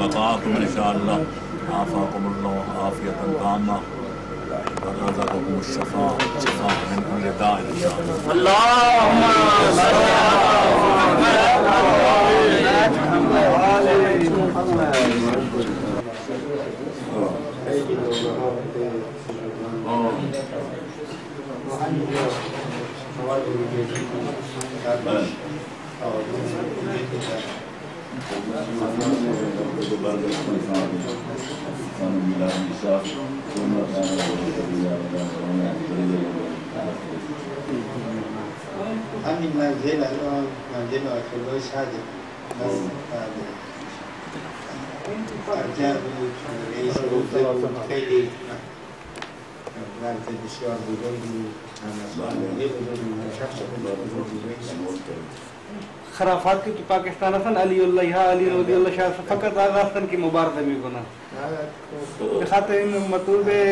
وقاكم إن شاء الله عافاكم الله عافية تامة ورزقكم الشفاء من كل داء إن شاء الله. اللهم صل همین منزل الان منزل آیت الله صدر ارجع بود رئیس روزه بود خیلی مرد بسیار بزرگی بود شخص بزرگی خرافات की पाकिस्तान असन अली उल्लाह यहाँ अली उल्लाह शाह फकत आगास्तन की मुबारक भी गुना दिखाते इन मतलबे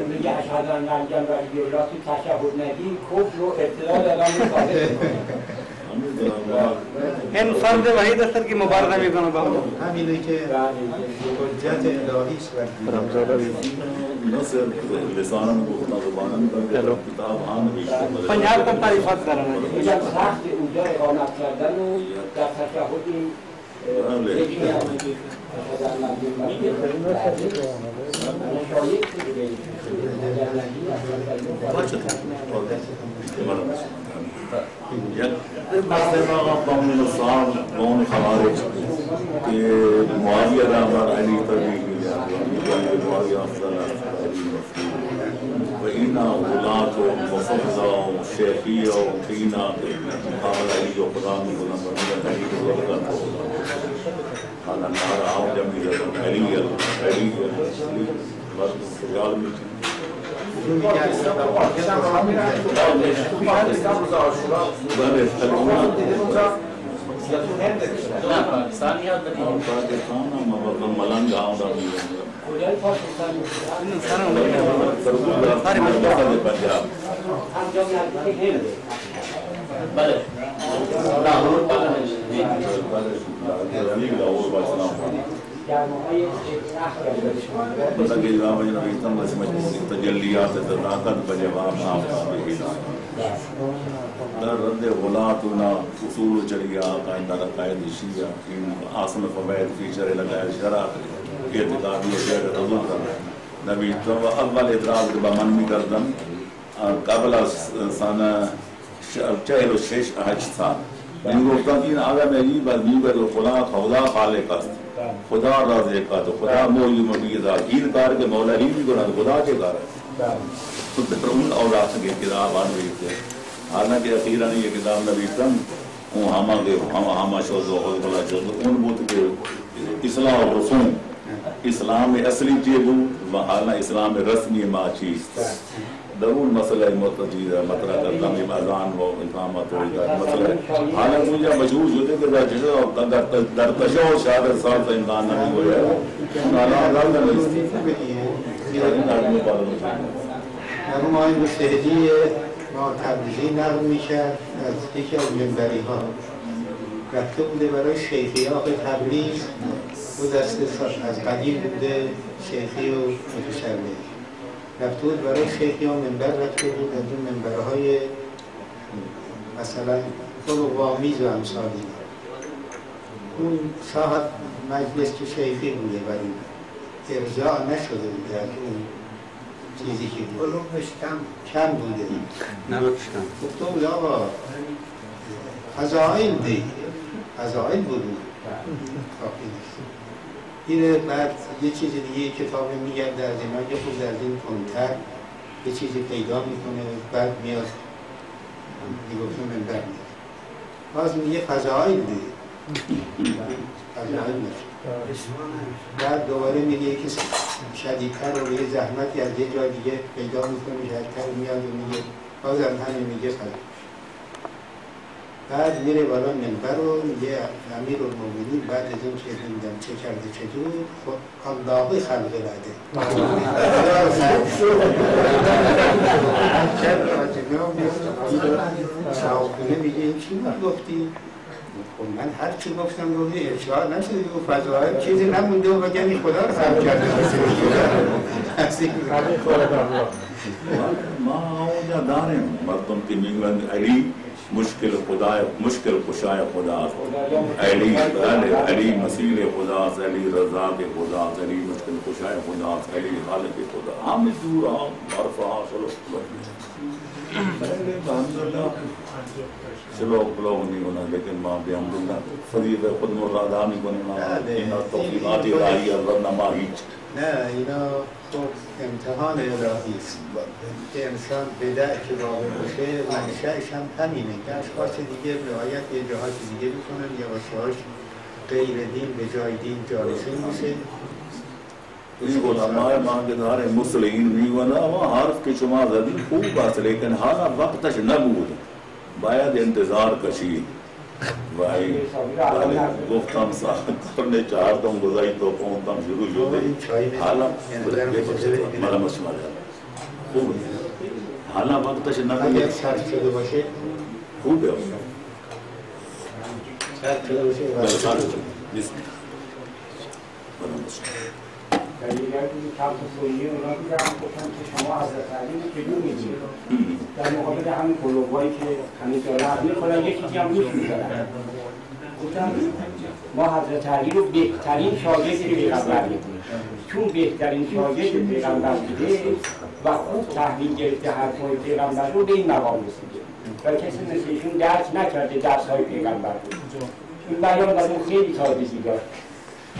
میگه اشهد ان لا اله الا الله تو تشهد نگی کفر و ابتداء دادن इन फर्द वहीद असर की मुबारक भी गुना बाबू همینه که حجت الهی است بر نصر لسانم گفتم زبانم کتاب آن पंजाब का तारीफात कर रहा है میگه سخت اونجا اقامت کردن و در تشهد این من الصعب قوم خوارج کہ معاویہ رحمہ علی طبیعی معاویہ افضل وإنا غلاة وصفزة وشيخية وقينة محاول علي وقرآن ونمبر علي وغلقات على النار عام جميلة علي برد سجال میتونی تجلیات طاقت بجواب رد غلاتنا اصول شریعہ قائدہ رقائد شیعہ آسم فوائد فیچر لگائے شرع اعتقادی شعر رضا نبی تو اول ادراک بمن می کردن قبل سنه 46 سال این گفتن این آدم عجیب از دیگر خدا خالق است خدا رازق است خدا مولی مبید است این کار که مولا ہی نہیں کرنا خدا کے کار ہے تو درون اولاد کے کتاب آن رہی تھے حالانکہ اخیراً یہ کتاب نبی تم ہما شوز و خلا شوز ان بود کے اصلاح و رسوم اسلام اصلی چیز و حالا اسلام رسمی ما چیز ضرور مسئلہ متجید مطرح کرنا میں اذان و اقامت و مسئلہ حالانکہ مجھے مشہور ہوتے کہ در تشہد شہادت سال سے امکان نہیں ہویا ہے مرحوم آقای مشتهدی ما تبریزی نقل میکرد از یکی از منبری ها رفته بوده برای شیخی آقای تبریز او دست از قدیم بوده شیخی و متشرع رفته بود برای شیخی ها منبر رفته بود از اون منبرهای مثلا خلق‌آمیز و امثالی اون صاحب مجلس که شیخی بوده ولی ارجاع نشده بوده از اون چیزی که بود علومش کم بوده نمکش کم گفته بود آقا فضائل دی فضائل بود اینه بعد یه چیز دیگه کتاب میگرده از اینا یه خود از این کنتر یه چیزی پیدا میکنه بعد میاد میگفته منبر میاد باز میگه فضائل دی فضائل میشه بعد دوباره میگه که شدیدتر و یه زحمتی از یه جای دیگه پیدا میکنه شدیدتر میاد و میگه بازم همین میگه بعد میره بالا منبر و میگه امیرالمومنین بعد از اون که نمیدونم چه کرده چطور خب الله خلق لده شاوخونه میگه این چی بود گفتی؟ خب من هر چی گفتم گفتی ارشاد نشده و فضاهای چیزی نمونده و بگنی خدا رو خلق کرده ما اونجا داریم مردم که میگن علی مشکل خدای مشکل کشای خداست علی مسیح خداست علی رضا کے خداست علی مشکل کشای خداست علی خالق خدا ہم دور ہم مرفع چلو الحمدللہ چلو بلوغ نہیں ہونا لیکن ماں بحمدللہ فضیل خود مرادہ نہیں بننا اینا توفیقات الہی الرحمہ هیچ نه اینا خب امتحان الهی است که انسان بدع که واقع باشه منشأش هم همینه که اشخاص دیگه رعایت یه جهات دیگه میکنن یا واسهاش غیر دین به جای دین جالسه میشه این علماء مانگدار مسلمین میگونا و حرف که شما زدی خوب است لیکن هر وقتش نبود باید انتظار کشید وای گفتم قرن چهاردم گذشت و پونزدم شروع شده حالا مرا مشمال خوب حالا وقتش نبود اگر شرط شده باشه خوبه شرط شده باشه در دیگر دیگه کمپ سویی اونا دیدم گفتن که شما حضرت علی رو چجور می‌بینید در مقابل همین قلوبایی که همین دارن می‌خورن یکی دیگه هم گوش می‌دارن گفتم ما حضرت علی رو بهترین شاگرد پیغمبر می‌دونیم چون بهترین شاگرد پیغمبر بوده و خوب تحلیل گرفته حرف‌های پیغمبر رو به این مقام رسیده و کسی مثل ایشون درک نکرده درس‌های پیغمبر بود این بیان برای اون خیلی تازگی داشت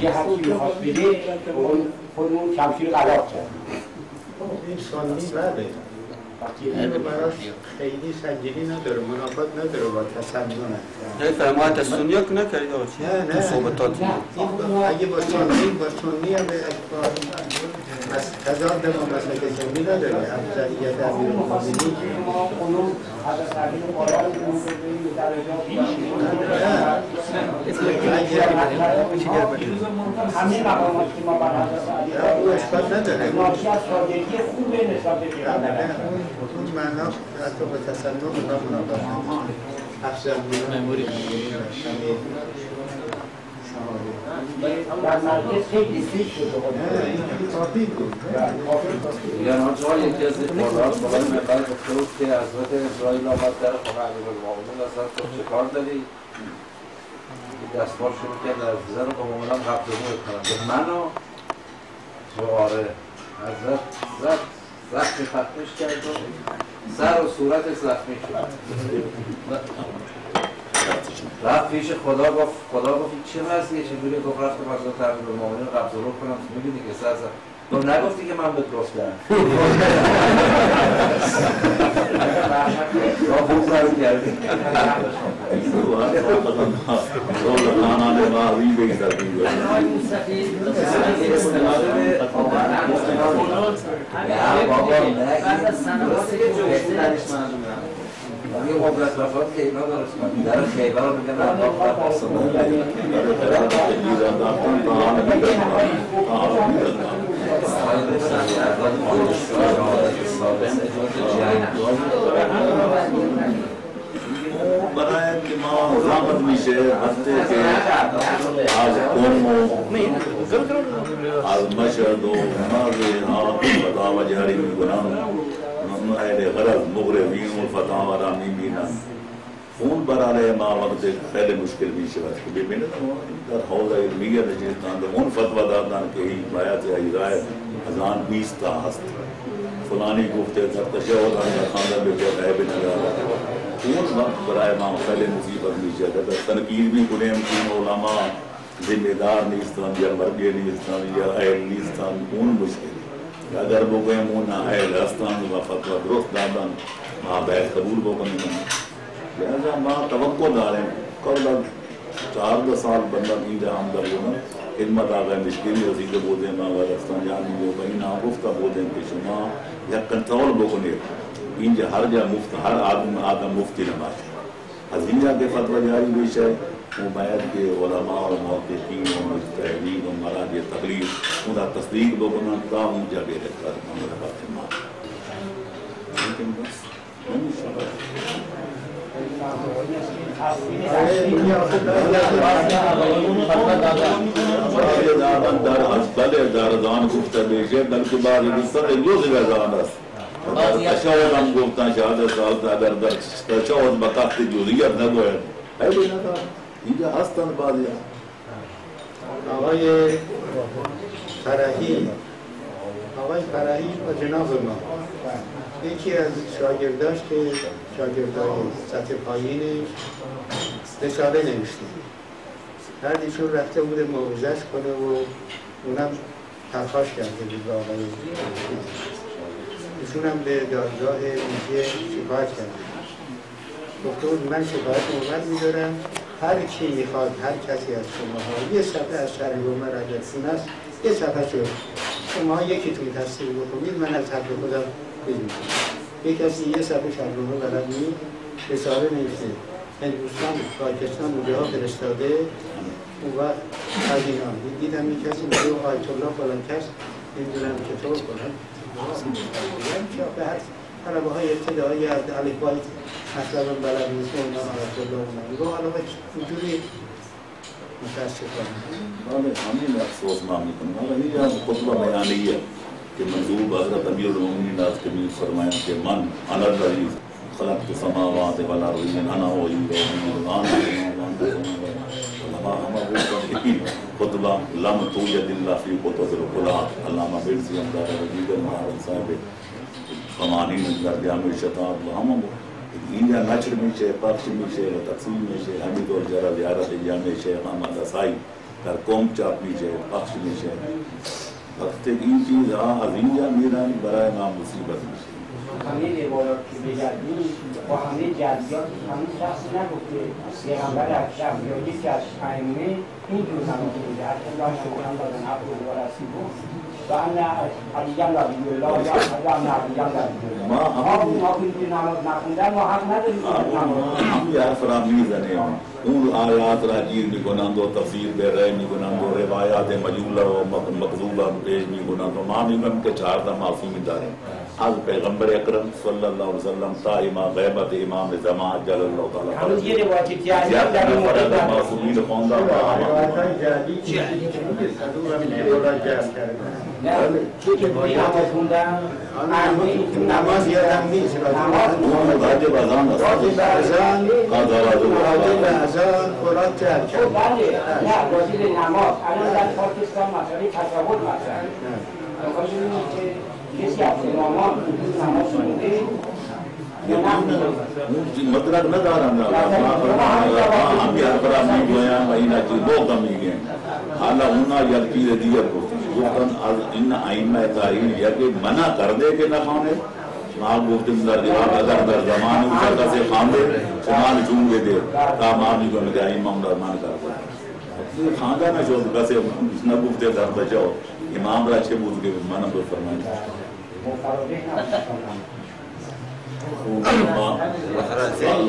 یه حرفی میخواست بده خودمون شمشیر غلاق کرد این سنی بده اینو براش خیلی سنجیدی نداره منافات نداره با تسننه نه فرمایت از سنی ها که نکردید نه صحبتات اگه با سنی هم از تضاد ما مسئله سنی نداره افضلیت امیرالمومنین حضرت علی رو بالا همه مقامات که ما بر حضرت علی ناشی از شاگردی خوب نسبت به پیغمبر اون معنا حتی با تسنن و منافات افضل مموری در مرکز خیلی فیش شده میگن آنجا یکی از مادرات بالای منبر گفته بود که حضرت اسرائیل آمد در خانه امیرالمومنین اصلا تو چه کار داری؟ دستبار شروع کرد در زن رو با مامونم قبض رو کنم به منو جواره حضرت زخمی ختمش کرد و سر و صورتش زخمی شد رفت پیش خدا گفت چه وضعیه چجوری گفت رفتم حضرت امیرالمومنین رو قبض رو کنم میبینی که سر تو نگفتی که من بهت گفتم را خوب سر کردی یه مبلغ رفات که اینا درست کنید در خیبر رو میگن الله برای که ما زحمت میشه هفته که از قوم و از مشهد و مازیحات خدا و جاری میکنم اهل غرض مغربین و فتاوا را میبینم اون برای ما وقت خیلی مشکل میشه که ببینید در حوزه علمیه نشستند اون فتوا دادن که این باید ایرای اذان 20 تا هست فلانی گفته در تشهد اندر خواندن بگه غیب نگاه اون وقت برای ما خیلی مصیبت میشه اگر تنقید بھی کنیم که علما ذمہ دار نیستند یا مرگی نیستند یا اهل نیستند اون مشکل اگر بگویم اون اهل هستند و فتوا درست دادن ما باید قبول بکنیم لہذا ما توقع داریم قبل 4 سال بندم اینجا آمده بودم خدمت آقای مشکلی رسیده بودیم آقای رفسنجانی و اینا گفته بودیم که شما یک کنترل بکنید اینجا هر جا مفت هر آدم مفتی نباشه از اینجا که فتوا جاری بشه و باید که علما و محققین و مجتهدین و مراد تقلید اون را تصدیق بکنن تا اونجا بره کار ما لیکن بس در ازبل دردان گفته بشه بلکه بعضی بستر روز گذران است تشاور هم گفتن شهادت سالت اگر در تشاور بقاقت جزئیت نداره خیلی نداره اینجا هستن بعضی آقای فرحی و جناب ما یکی از شاگرداش که شاگردای سطح پایینش رساله نوشته بعد ایشون رفته بوده موعظه‌اش کنه و اونم پرخاش کرده بود به آقای ایشون هم به دادگاه ویژه شکایت کرده گفته بود من شکایت موقت می‌دارم هر کی میخواد هر کسی از شماها یه صفحه از شرح عمر اگر خون است یه صفحه شد شما یکیتون تصدیق بکنید من از حق خودم بگیرم یک کسی یه صفحه شرح عمر بلد نیست رساله نوشته هندوستان پاکستان اونجا فرستاده اون وقت از اینا دیدم این کسی میگه آیت الله فلان کس نمیدونم چطور کنم به هر طلبه های ابتدایی از الفبای مثلا بلد نیست اون آیت الله اونم میگه حالا اینجوری متاسفانه همین افسوس ما میکنم حالا اینجا خطبه بیانیه که منظور حضرت امیرالمومنین است که میفرمایند که من انا الذی خلقت السماوات والارض انا احیی و امیت علما ہم گفتن کہ خطبہ لم توجد الا فی کتب العقلاء علامہ برسی اندار دیگر مہارن صاحب قوانین در جامع شتاب ہم اینجا نشر میشه پخش میشه و تقسیم میشه همین طور جرا زیارت جامع شیخ احمد رسائی در قوم چاپ میشه پخش میشه وقتی این چیز از اینجا میرن برای ما مصیبت میشه همه روایات که بگردیم با همه جزئیات همین شخص نگفته پیغمبر اکرم یا یکی از ائمه اینجور نماز میده الله شکران دادن عبد و رسول و ان علی رضی الله یا ان علی رضی الله ما که نماز نخوندن ما حق نداریم هم یه حرف را میزنیم اون آیات را گیر میکنند و تفسیر به رأی میکنند و روایات مجهوله و مکذوبه پیش میکنند و ما میگم که 14 معصومی داریم از پیغمبر اکرم صلی الله علیه وسلم تا امام غیبت امام زمان جل الله تعالی هنوز یه روایتی که در این مورد معصومین خواندن روایت‌های جدید چیزی که صدور هم جلال جمع کردن نه چون که باید نماز خوندن نماز یادم نیست واجب اذان است واجب اذان واجب اذان قرآن جمع کرد بله نه واجب نماز الان در پاکستان مسئله تشهد مطرحه می‌خوام ببینید که کسی از امامان نماز خونده مطلب ندارم هم یه حرف را میگویم و این اجی دو کم میگویم حالا اونا یک چیز دیگر گفتن از این ائمه تاریخ یا کہ منع کر دے کہ نہ کھانے ما گفتم در جواب اگر در زمان اون کا سے خاندے شمال چون دے تا ما بھی کو میں امام رحمان کر خاندہ نہ جو کسے نہ گفتے در بچو امام را چه بود کہ منع تو فرمائے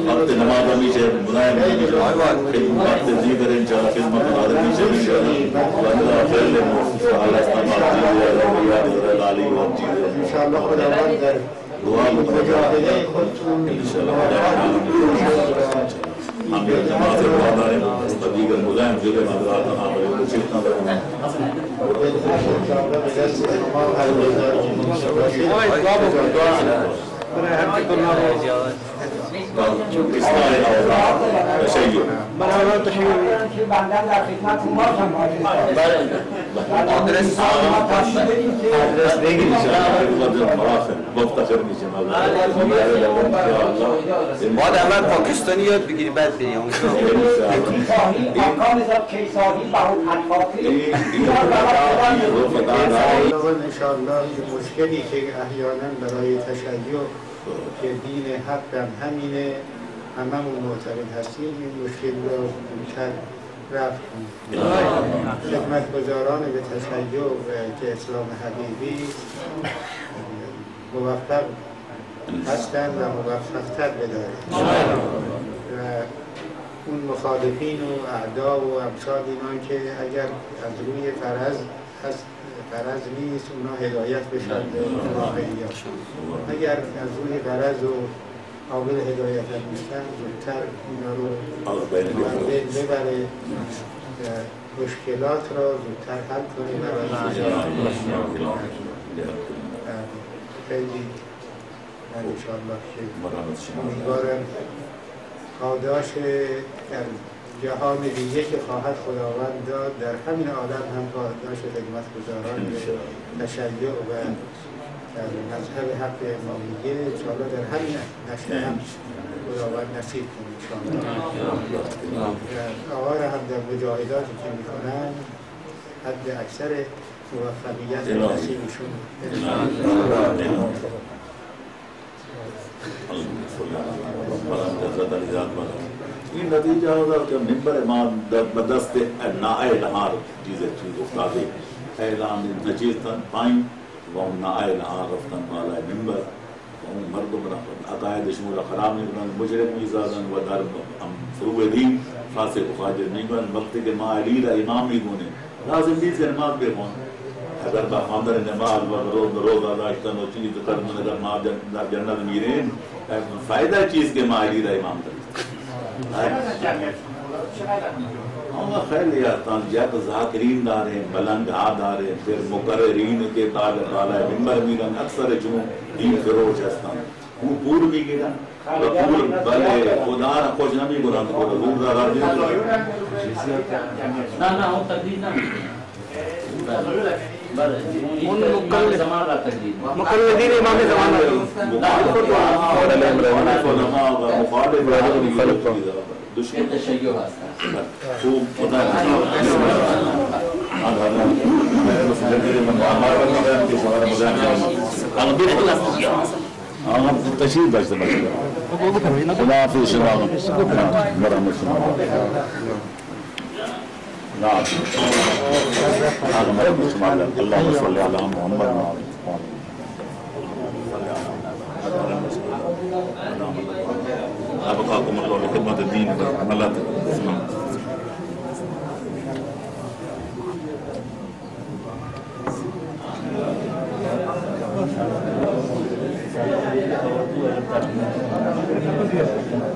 وقت نماز میشه ملایم میشه وقت دیگر انشاءالله خدمت آدم میشه انشاءالله خیلی سوال استعمال دیگر علی و چیز انشاءالله خداوند در دعا مجاهده خودتون هم یه جماعت رو داریم و دیگر ملایم دیگر مدرات آمده و چیتنا داریم انشاءالله به دست شما هر روزا بندن در خدمت ما آدرس باید اول پاکستانی یاد بگیری بعد بری انشاءالله مشکلی که احیانا برای تشیع که دین حق همینه هممون معتقد هستیم این مشکل را کرد رفت خدمتگزاران به تشیع که اسلام حقیقی موفق هستند و موفق‌تر بدارند و اون مخالفین و اعدا و امثال اینان که اگر از روی فرض نیست اونا هدایت بشن به واقعیات، اگر از روی فرض و قابل هدایت نیستن زودتر اینا رو ببره مشکلات را زودتر حل کنه و خیلی من انشاءالله که امیدوارم پاداش در جهان دیگه که خواهد خداوند داد در همین عالم هم پاداش خدمتگزاران به تشیع و در مذهب حق امامیه انشاءالله در همین نشر هم خداوند نصیب کنه انشاءالله. آقا را هم در مجاهداتی که میکنن حد اکثر موفقیت نصیبشون این نتیجه ہوگا کہ منبر امام بدست نائے نہار چیزیں افتادی اعلان نچیستن پائیں وہ نائے نہار رفتن والا منبر وہ مردم عقائد شمول خرام نکنن مجرم میزادن و در فروع دین فاسق و فاجر نکنن وقتی کہ ما علی را امام ہی گونے لازم بھی سے نماز بے ہون اگر با خاندر نماز و روز داشتن و چیز کرن اگر ما جنت میرین فائدہ چیز کے ما علی را امام کرن خیلی یک ذاکرین داریں بلند داریں پھر مقررین کے تعالی منبر میرن اکثر چون دین فروش ہستن وہ پور بھی گرن پور بلے خدا را خوش نمی گرن تو حضور را راضی نہ وہ تقدیر نہ مقلدین امام زمانہ دشمن تشیع هستن خوب خدا تشریف داشته باشه خدا حافظ شما مرحمت شما نعم اللهم صل على محمد أبقاكم الله لخدمة الدين الله تسمع Thank you.